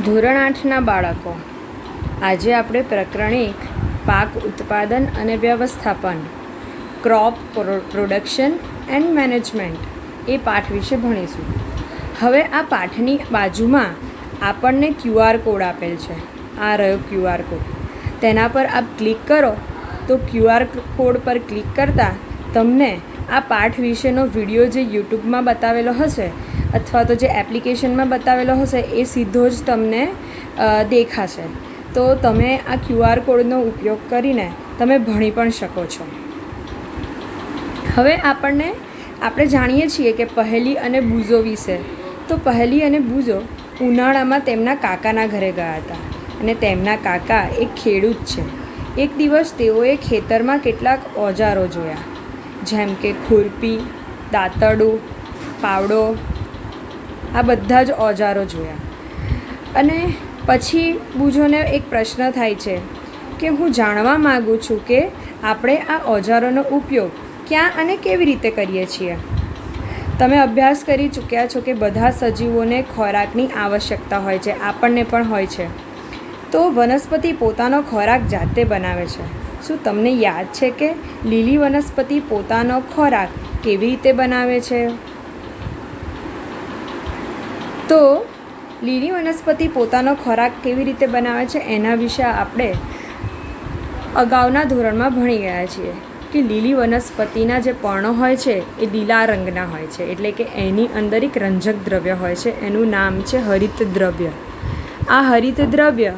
ધોરણ 8ના બાળકો, આજે આપણે પ્રકરણ 1 પાક ઉત્પાદન અને વ્યવસ્થાપન ક્રોપ પ્રોડક્શન એન્ડ મેનેજમેન્ટ એ પાઠ વિશે ભણીશું. હવે આ પાઠની બાજુમાં આપણને QR કોડ આપેલ છે. આ રહ્યો QR કોડ. તેના પર આપ ક્લિક કરો તો QR કોડ પર ક્લિક કરતાં તમને આ પાઠ વિશેનો વિડીયો જે યુટ્યુબમાં બતાવેલો હશે અથવા તો જે એપ્લિકેશનમાં બતાવેલો હશે એ સીધો જ તમને દેખાશે. તો તમે આ QR કોડનો ઉપયોગ કરીને તમે ભણી પણ શકો છો. હવે આપણે જાણીએ છીએ કે પહેલી અને બૂઝો વિશે. તો પહેલી અને બૂઝો ઉનાળામાં તેમના કાકાના ઘરે ગયા હતા અને તેમના કાકા એક ખેડૂત છે. એક દિવસ તેઓએ ખેતરમાં કેટલાક ઓજારો જોયા, જેમ કે ખુરપી, દાંતરડું, પાવડો, આ બધા જ ઓજારો જોયા. અને પછી બૂઝોને એક પ્રશ્ન થાય છે કે હું જાણવા માગું છું કે આપણે આ ઓજારોનો ઉપયોગ ક્યાં અને કેવી રીતે કરીએ છીએ. તમે અભ્યાસ કરી ચૂક્યા છો કે બધા સજીવોને ખોરાકની આવશ્યકતા હોય છે, આપણને પણ હોય છે. તો વનસ્પતિ પોતાનો ખોરાક જાતે બનાવે છે. શું તમને યાદ છે કે લીલી વનસ્પતિ પોતાનો ખોરાક કેવી રીતે બનાવે છે? તો લીલી વનસ્પતિ પોતાનો ખોરાક કેવી રીતે બનાવે છે એના વિશે આપણે અગાઉના ધોરણમાં ભણી ગયા છીએ કે લીલી વનસ્પતિના જે પર્ણો હોય છે એ લીલા રંગના હોય છે, એટલે કે એની અંદર એક રંજક દ્રવ્ય હોય છે. એનું નામ છે હરિત દ્રવ્ય. આ હરિત દ્રવ્ય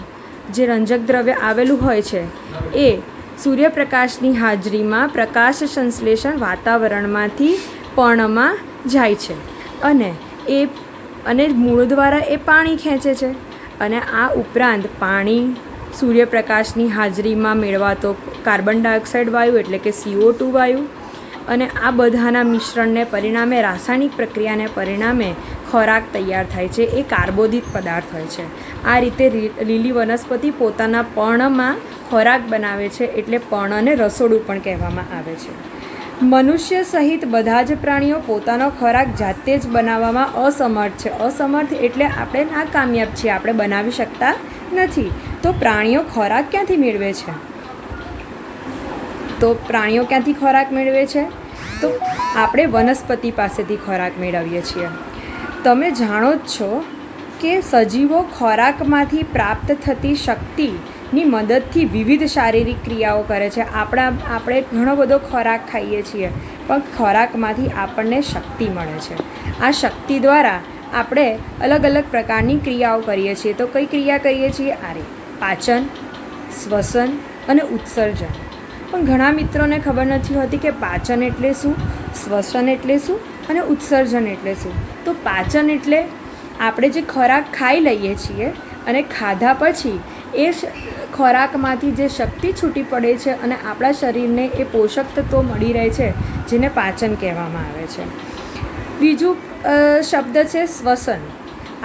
જે રંજક દ્રવ્ય આવેલું હોય છે એ સૂર્યપ્રકાશની હાજરીમાં પ્રકાશ સંશ્લેષણ વાતાવરણમાંથી પર્ણમાં જાય છે અને મૂળ દ્વારા એ પાણી ખેંચે છે. અને આ ઉપરાંત પાણી, સૂર્યપ્રકાશની હાજરીમાં મેળવાતો કાર્બન ડાયોક્સાઇડ વાયુ એટલે કે CO2 વાયુ અને આ બધાના મિશ્રણને પરિણામે રાસાયણિક પ્રક્રિયાને પરિણામે ખોરાક તૈયાર થાય છે. એ કાર્બોદિત પદાર્થ હોય છે. આ રીતે લીલી વનસ્પતિ પોતાના પર્ણમાં ખોરાક બનાવે છે, એટલે પર્ણને રસોડું પણ કહેવામાં આવે છે. મનુષ્ય સહિત બધા જ પ્રાણીઓ પોતાનો ખોરાક જાતે જ બનાવવામાં અસમર્થ છે. અસમર્થ એટલે આપણે નાકામયાબ છીએ, આપણે બનાવી શકતા નથી. તો પ્રાણીઓ ખોરાક ક્યાંથી મેળવે છે? તો પ્રાણીઓ ક્યાંથી ખોરાક મેળવે છે? તો આપણે વનસ્પતિ પાસેથી ખોરાક મેળવીએ છીએ. તમે જાણો જ છો કે સજીવો ખોરાકમાંથી પ્રાપ્ત થતી શક્તિની મદદથી વિવિધ શારીરિક ક્રિયાઓ કરે છે. આપણે ઘણો બધો ખોરાક ખાઈએ છીએ, પણ ખોરાકમાંથી આપણને શક્તિ મળે છે. આ શક્તિ દ્વારા આપણે અલગ અલગ પ્રકારની ક્રિયાઓ કરીએ છીએ. તો કઈ ક્રિયા કરીએ છીએ? પાચન, શ્વસન અને ઉત્સર્જન. પણ ઘણા મિત્રોને ખબર નથી હોતી કે પાચન એટલે શું, શ્વસન એટલે શું અને ઉત્સર્જન એટલે શું. તો પાચન એટલે આપણે જે ખોરાક ખાઈ લઈએ છીએ અને ખાધા પછી એ ખોરાકમાંથી જે શક્તિ છૂટી પડે છે અને આપણા શરીરને એ પોષક તત્વો મળી રહે છે, જેને પાચન કહેવામાં આવે છે. બીજું શબ્દ છે શ્વસન.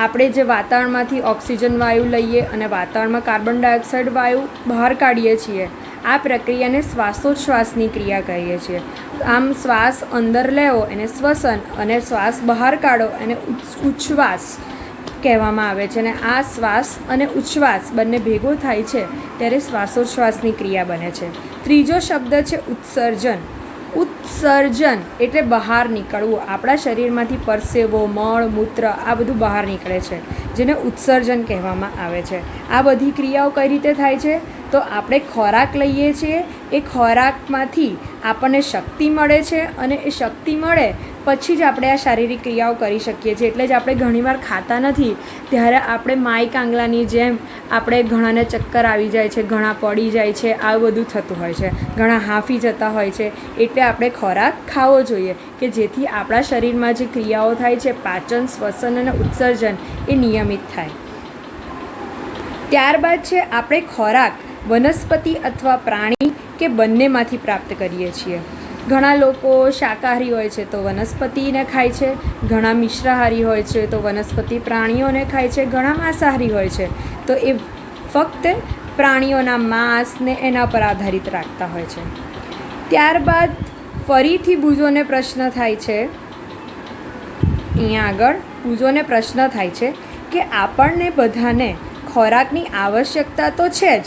આપણે જે વાતાવરણમાંથી ઓક્સિજન વાયુ લઈએ અને વાતાવરણમાં કાર્બન ડાયોક્સાઇડ વાયુ બહાર કાઢીએ છીએ, આ પ્રક્રિયાને શ્વાસોચ્છ્વાસની ક્રિયા કહીએ છીએ. આમ શ્વાસ અંદર લેવો એને શ્વસન અને શ્વાસ બહાર કાઢો એને ઉચ્છ્વાસ કહેવામાં આવે છે. અને આ શ્વાસ અને ઉચ્છ્વાસ બંને ભેગો થાય છે ત્યારે શ્વાસોચ્છ્વાસની ક્રિયા બને છે. ત્રીજો શબ્દ છે ઉત્સર્જન. ઉત્સર્જન એટલે બહાર નીકળવું. આપણા શરીરમાંથી પરસેવો, મળ, મૂત્ર આ બધું બહાર નીકળે છે, જેને ઉત્સર્જન કહેવામાં આવે છે. આ બધી ક્રિયાઓ કઈ રીતે થાય છે? તો આપણે ખોરાક લઈએ છીએ, એ ખોરાકમાંથી આપણને શક્તિ મળે છે અને એ શક્તિ મળે પછી જ આપણે આ શારીરિક ક્રિયાઓ કરી શકીએ છીએ. એટલે જ આપણે ઘણીવાર ખાતા નથી ત્યારે આપણે માય કાંગલાની જેમ આપણે ઘણાને ચક્કર આવી જાય છે, ઘણા પડી જાય છે, આ બધું થતું હોય છે, ઘણા હાંફી જતા હોય છે. એટલે આપણે ખોરાક ખાવો જોઈએ કે જેથી આપણા શરીરમાં જે ક્રિયાઓ થાય છે, પાચન, શ્વસન અને ઉત્સર્જન, એ નિયમિત થાય. ત્યારબાદ છે આપણે ખોરાક વનસ્પતિ અથવા પ્રાણી કે બંનેમાંથી પ્રાપ્ત કરીએ છીએ. ઘણા લોકો શાકાહારી હોય છે તો વનસ્પતિને ખાય છે, ઘણા મિશ્રાહારી હોય છે તો વનસ્પતિ પ્રાણીઓને ખાય છે, ઘણા માંસાહારી હોય છે તો એ ફક્ત પ્રાણીઓના માંસને એના પર આધારિત રાખતા હોય છે. ત્યારબાદ ફરીથી બૂઝોને પ્રશ્ન થાય છે, અહીંયા આગળ બૂઝોને પ્રશ્ન થાય છે કે આપણને બધાને ખોરાકની આવશ્યકતા તો છે જ,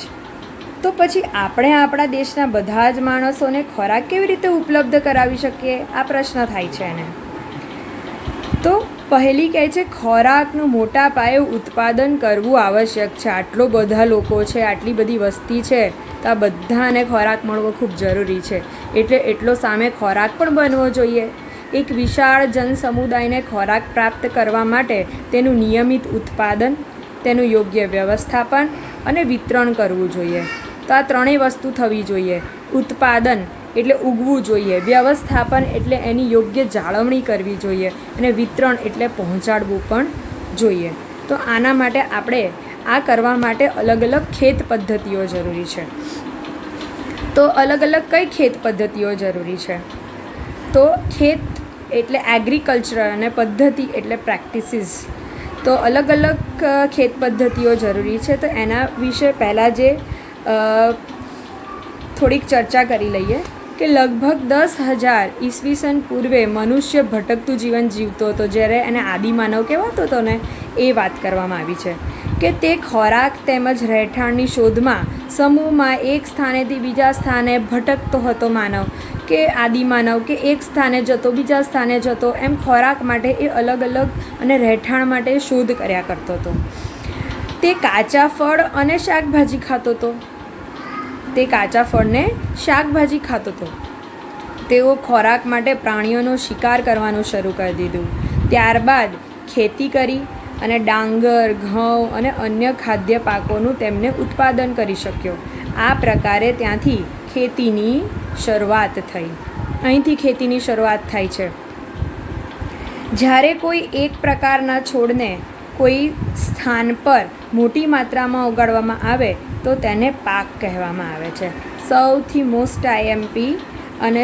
તો પછી આપણે આપણા દેશના બધા જ માણસોને ખોરાક કેવી રીતે ઉપલબ્ધ કરાવી શકીએ? આ પ્રશ્ન થાય છે એને. તો પહેલી કહે છે ખોરાકનું મોટા પાયે ઉત્પાદન કરવું આવશ્યક છે. આટલો બધા લોકો છે, આટલી બધી વસ્તી છે, તો આ બધાને ખોરાક મળવો ખૂબ જરૂરી છે. એટલે એટલો સામે ખોરાક પણ બનવો જોઈએ. એક વિશાળ જનસમુદાયને ખોરાક પ્રાપ્ત કરવા માટે તેનું નિયમિત ઉત્પાદન, તેનું યોગ્ય વ્યવસ્થાપન અને વિતરણ કરવું જોઈએ. તો આ ત્રણેય વસ્તુ થવી જોઈએ. ઉત્પાદન એટલે ઉગવું જોઈએ, વ્યવસ્થાપન એટલે એની યોગ્ય જાળવણી કરવી જોઈએ, અને વિતરણ એટલે પહોંચાડવું પણ જોઈએ. તો આના માટે આપણે આ કરવા માટે અલગ અલગ ખેત પદ્ધતિઓ જરૂરી છે. તો અલગ અલગ કઈ ખેત પદ્ધતિઓ જરૂરી છે? તો ખેત એટલે એગ્રીકલ્ચર અને પદ્ધતિ એટલે પ્રેક્ટિસીસ. તો અલગ અલગ ખેત પદ્ધતિઓ જરૂરી છે. તો એના વિશે પહેલાં જે થોડીક ચર્ચા કરી લઈએ કે લગભગ 10,000 ઈસવીસન પૂર્વે મનુષ્ય ભટકતું જીવન જીવતો હતો. જ્યારે એને આદિમાનવ કહેવાતો હતો ને, એ વાત કરવામાં આવી છે કે તે ખોરાક તેમજ રહેઠાણની શોધમાં સમૂહમાં એક સ્થાનેથી બીજા સ્થાને ભટકતો હતો માનવ, કે આદિમાનવ કે એક સ્થાને જતો બીજા સ્થાને જતો, એમ ખોરાક માટે એ અલગ અલગ અને રહેઠાણ માટે શોધ કર્યા કરતો હતો. તે કાચા ફળ અને શાકભાજી ખાતો હતો. તેઓ ખોરાક માટે પ્રાણીઓનો શિકાર કરવાનું શરૂ કરી દીધું. ત્યારબાદ ખેતી કરી અને ડાંગર, ઘઉં અને અન્ય ખાદ્ય પાકોનું તેમને ઉત્પાદન કરી શક્યો. આ પ્રકારે ત્યાંથી ખેતીની શરૂઆત થઈ. અહીંથી ખેતીની શરૂઆત થાય છે. જ્યારે કોઈ એક પ્રકારના છોડને કોઈ સ્થાન પર મોટી માત્રામાં ઉગાડવામાં આવે તો તેને પાક કહેવામાં આવે છે. સૌથી મોસ્ટ આઈએમપી અને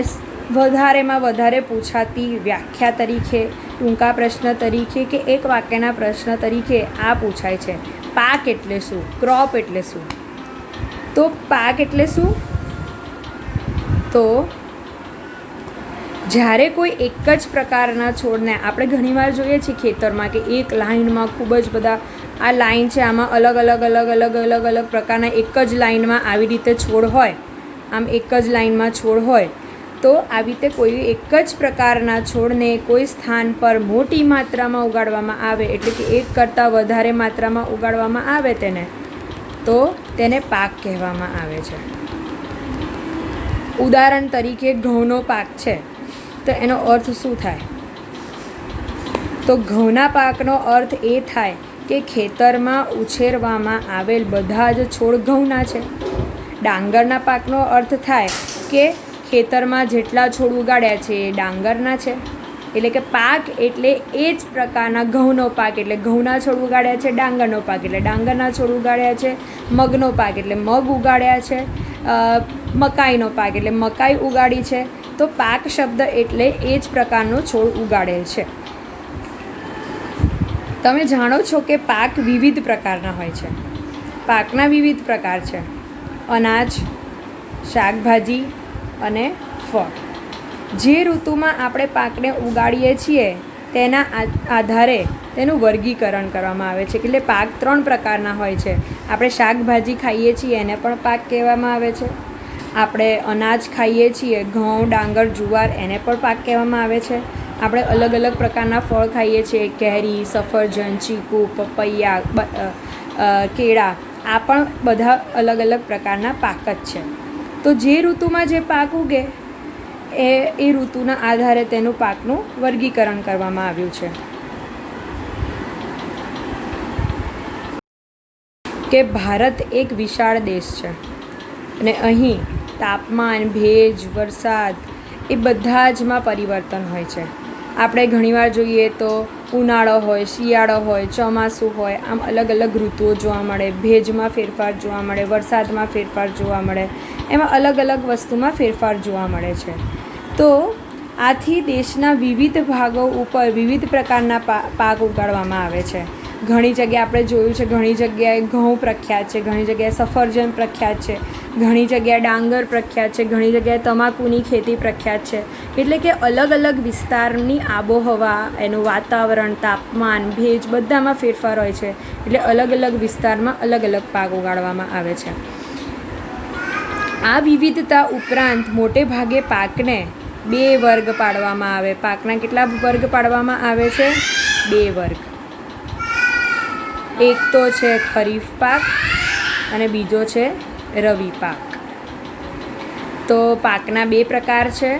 વધારેમાં વધારે પૂછાતી વ્યાખ્યા તરીકે, ટૂંકા પ્રશ્ન તરીકે કે એક વાક્યના પ્રશ્ન તરીકે આ પૂછાય છે. પાક એટલે શું? ક્રોપ એટલે શું? તો પાક એટલે શું? તો જ્યારે કોઈ એક જ પ્રકારના છોડને, આપણે ઘણીવાર જોઈએ છીએ ખેતરમાં કે એક લાઇનમાં ખૂબ જ બધા, આ લાઇન છે, આમાં અલગ અલગ પ્રકારના એક જ લાઇનમાં આવી રીતે છોડ હોય, આમ એક જ લાઇનમાં છોડ હોય. તો આવી રીતે કોઈ એક જ પ્રકારના છોડને કોઈ સ્થાન પર મોટી માત્રામાં ઉગાડવામાં આવે, એટલે કે એક કરતાં વધારે માત્રામાં ઉગાડવામાં આવે તો તેને પાક કહેવામાં આવે છે. ઉદાહરણ તરીકે ઘઉંનો પાક છે, તો એનો અર્થ શું થાય? તો ઘઉંના પાકનો અર્થ એ થાય કે ખેતરમાં ઉછેરવામાં આવેલ બધા જ છોડ ઘઉંના છે. ડાંગરના પાકનો અર્થ થાય કે ખેતરમાં જેટલા છોડ ઉગાડ્યા છે એ ડાંગરના છે. એટલે કે પાક એટલે એ જ પ્રકારના, ઘઉંનો પાક એટલે ઘઉંના છોડ ઉગાડ્યા છે, ડાંગરનો પાક એટલે ડાંગરના છોડ ઉગાડ્યા છે, મગનો પાક એટલે મગ ઉગાડ્યા છે, મકાઈનો પાક એટલે મકાઈ ઉગાડી છે. તો પાક શબ્દ એટલે એ જ પ્રકારનો છોડ ઉગાડેલ છે. તમે જાણો છો કે પાક વિવિધ પ્રકારના હોય છે. પાકના વિવિધ પ્રકાર છે: અનાજ, શાકભાજી અને ફળ. જે ઋતુમાં આપણે પાકને ઉગાડીએ છીએ તેના આધારે તેનું વર્ગીકરણ કરવામાં આવે છે. એટલે પાક 3 પ્રકારના હોય છે. આપણે શાકભાજી ખાઈએ છીએ એને પણ પાક કહેવામાં આવે છે. આપણે અનાજ ખાઈએ છીએ, ઘઉં, ડાંગર, જુવાર, એને પણ પાક કહેવામાં આવે છે. આપણે અલગ અલગ પ્રકારના ફળ ખાઈએ છીએ, કેરી, સફરજન, ચીકુ, પપૈયા, કેળા, આ પણ બધા અલગ અલગ પ્રકારના પાક જ છે. તો જે ઋતુમાં જે પાક ઉગે એ ઋતુના આધારે તેનું પાકનું વર્ગીકરણ કરવામાં આવ્યું છે. કે ભારત એક વિશાળ દેશ છે અને અહીં તાપમાન, ભેજ, વરસાદ એ બધા જમાં પરિવર્તન હોય છે. આપણે ઘણીવાર જોઈએ તો ઉનાળો હોય, શિયાળો હોય, ચોમાસું હોય, આમ અલગ અલગ ઋતુઓ જોવા મળે. ભેજમાં ફેરફાર જોવા મળે, વરસાદમાં ફેરફાર જોવા મળે, એમાં અલગ અલગ વસ્તુમાં ફેરફાર જોવા મળે છે. તો આથી દેશના વિવિધ ભાગો ઉપર વિવિધ પ્રકારના પાક ઉગાડવામાં આવે છે. ઘણી જગ્યાએ આપણે જોયું છે, ઘણી જગ્યાએ ઘઉં પ્રખ્યાત છે, ઘણી જગ્યાએ સફરજન પ્રખ્યાત છે, ઘણી જગ્યાએ ડાંગર પ્રખ્યાત છે, ઘણી જગ્યાએ તમાકુની ખેતી પ્રખ્યાત છે. એટલે કે અલગ અલગ વિસ્તારની આબોહવા, એનું વાતાવરણ, તાપમાન, ભેજ બધામાં ફેરફાર હોય છે. એટલે અલગ અલગ વિસ્તારમાં અલગ અલગ પાક ઉગાડવામાં આવે છે. આ વિવિધતા ઉપરાંત મોટે ભાગે પાકને 2 વર્ગ પાડવામાં આવે. પાકના કેટલા વર્ગ પાડવામાં આવે છે? 2 વર્ગ. એક તો છે ખરીફ પાક અને બીજો છે રવિ પાક. તો પાકના 2 પ્રકાર છે.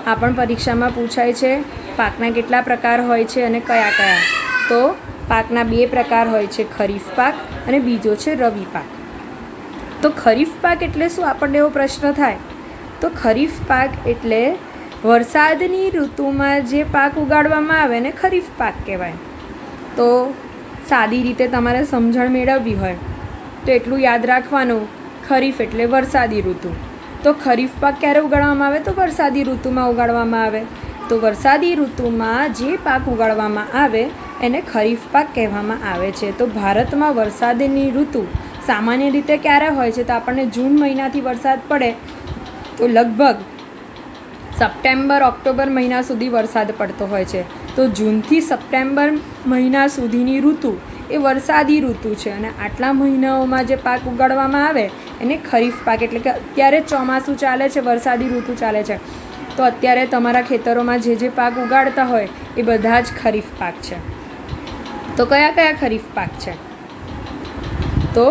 આ પણ પરીક્ષામાં પૂછાય છે. પાકના કેટલા પ્રકાર હોય છે અને કયા કયા? તો પાકના 2 પ્રકાર હોય છે, ખરીફ પાક અને બીજો છે રવિ પાક. તો ખરીફ પાક એટલે શું? આપણને એવો પ્રશ્ન થાય. તો ખરીફ પાક એટલે વરસાદની ઋતુમાં જે પાક ઉગાડવામાં આવે ને ખરીફ પાક કહેવાય. તો સાદી રીતે તમારે સમજણ મેળવવી હોય તો એટલું યાદ રાખવાનું, ખરીફ એટલે વરસાદી ઋતુ. તો ખરીફ પાક ક્યારે ઉગાડવામાં આવે? તો વરસાદી ઋતુમાં ઉગાડવામાં આવે. તો વરસાદી ઋતુમાં જે પાક ઉગાડવામાં આવે એને ખરીફ પાક કહેવામાં આવે છે. તો ભારતમાં વરસાદની ઋતુ સામાન્ય રીતે ક્યારે હોય છે? તો આપણને જૂન મહિનાથી વરસાદ પડે તો લગભગ સપ્ટેમ્બર ઓક્ટોબર મહિના સુધી વરસાદ પડતો હોય છે. તો જૂનથી સપ્ટેમ્બર મહિના સુધીની ઋતુ એ વરસાદી ઋતુ છે. અને આટલા મહિનાઓમાં જે પાક ઉગાડવામાં આવે એને ખરીફ પાક. એટલે કે અત્યારે ચોમાસું ચાલે છે, વરસાદી ઋતુ ચાલે છે, તો અત્યારે તમારા ખેતરોમાં જે પાક ઉગાડતા હોય એ બધા જ ખરીફ પાક છે. તો કયા કયા ખરીફ પાક છે? તો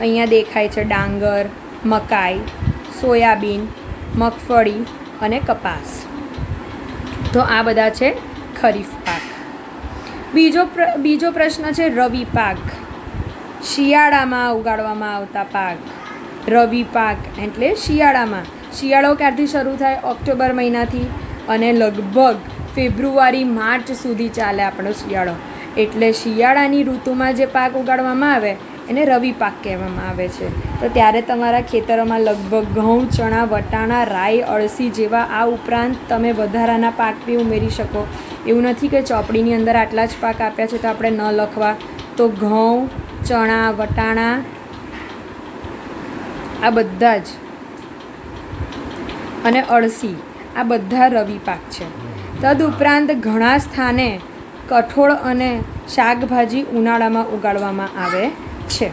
અહીંયા દેખાય છે ડાંગર, મકાઈ, સોયાબીન, મગફળી અને કપાસ. તો આ બધા છે ખરીફ પાક. બીજો પ્રશ્ન છે રવિ પાક. શિયાળામાં ઉગાડવામાં આવતા પાક. રવિ પાક એટલે શિયાળામાં. શિયાળો ક્યારથી શરૂ થાય? ઓક્ટોબર મહિનાથી અને લગભગ ફેબ્રુઆરી માર્ચ સુધી ચાલે આપણો શિયાળો. એટલે શિયાળાની ઋતુમાં જે પાક ઉગાડવામાં આવે એને રવિ પાક કહેવામાં આવે છે. તો ત્યારે તમારા ખેતરોમાં લગભગ ઘઉં, ચણા, વટાણા, રાઈ, અળસી જેવા આ ઉપરાંત તમે વધારાના પાક બી ઉમેરી શકો. એવું નથી કે ચોપડીની અંદર આટલા જ પાક આપ્યા છે તો આપણે ન લખવા. તો ઘઉં, ચણા, વટાણા આ બધા જ અને અળસી આ બધા રવિ પાક છે. તદુપરાંત ઘણા સ્થાને કઠોળ અને શાકભાજી ઉનાળામાં ઉગાડવામાં આવે છે.